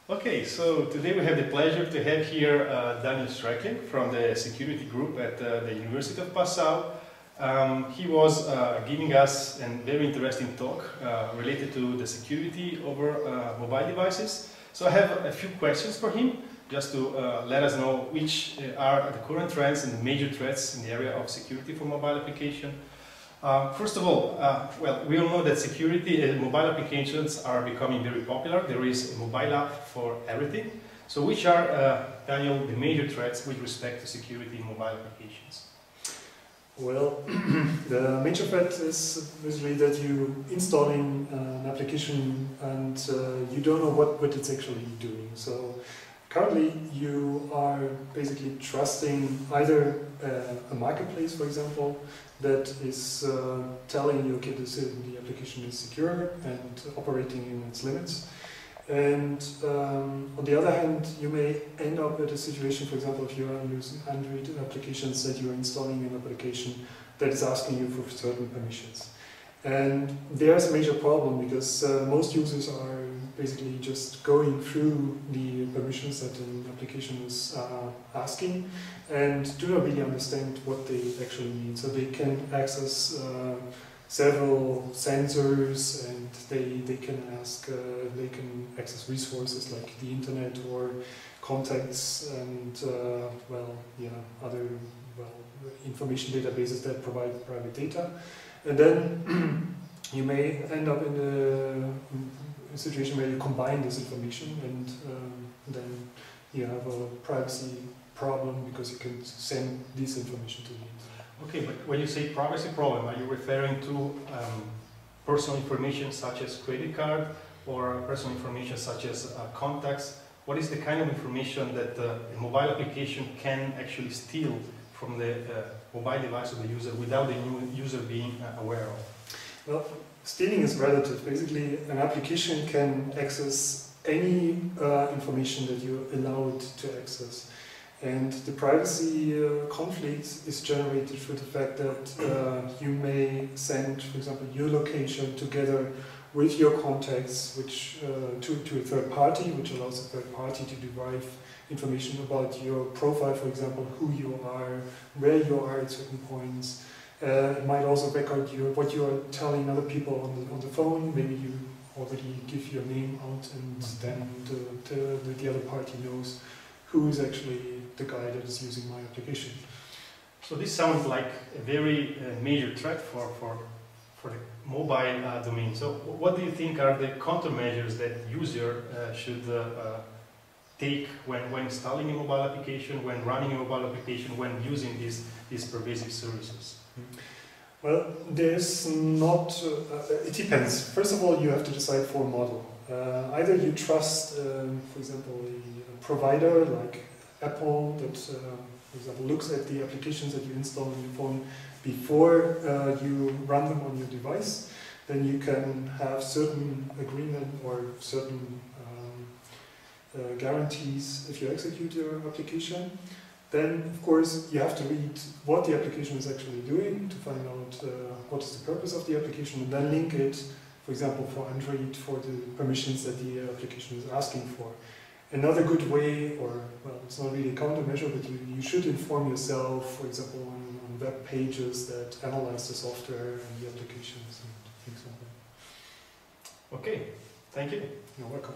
Okay, so today we have the pleasure to have here Daniel Schreckling from the security group at the University of Passau. He was giving us a very interesting talk related to the security over mobile devices. So I have a few questions for him, just to let us know which are the current trends and the major threats in the area of security for mobile application. First of all, well, we all know that security and mobile applications are becoming very popular. There is a mobile app for everything. So which are, Daniel, the major threats with respect to security in mobile applications? Well, the major threat is basically that you installing an application and you don't know what it's actually doing. So currently you are basically trusting either a marketplace, for example, that is telling you, okay, the application is secure and operating in its limits. And on the other hand, you may end up at a situation, for example, if you are using Android applications, that you are installing an application that is asking you for certain permissions. And there's a major problem because most users are basically just going through the permissions that an application is asking and do not really understand what they actually need. So they can access several sensors and they can access resources like the internet or contacts and other information databases that provide private data. And then you may end up in a situation where you combine this information and then you have a privacy problem because you can send this information to the internet. Okay, but when you say privacy problem, are you referring to personal information such as credit card or personal information such as contacts? What is the kind of information that a mobile application can actually steal from the mobile device of the user without the user being aware of? Well, stealing is relative. Basically, an application can access any information that you allow it to access. And the privacy conflict is generated through the fact that you may send, for example, your location together with your contacts to a third party, which allows a third party to derive information about your profile, for example, who you are, where you are at certain points. It might also record what you are telling other people on the phone. Maybe you already give your name out and then the other party knows who is actually the guy that is using my application. So this sounds like a very major threat for the mobile domain. So what do you think are the countermeasures that user should take when installing a mobile application, when running a mobile application, when using these pervasive services? Well, there's not, it depends. First of all, you have to decide for a model. Either you trust, for example, a provider like Apple that, for example, looks at the applications that you install on your phone before you run them on your device, then you can have certain agreement or certain guarantees if you execute your application. Then, of course, you have to read what the application is actually doing to find out what is the purpose of the application and then link it, for example, for Android, for the permissions that the application is asking for. Another good way, or, well, it's not really a countermeasure, but you should inform yourself, for example, on web pages that analyze the software and the applications and things like that. Okay, thank you. You're welcome.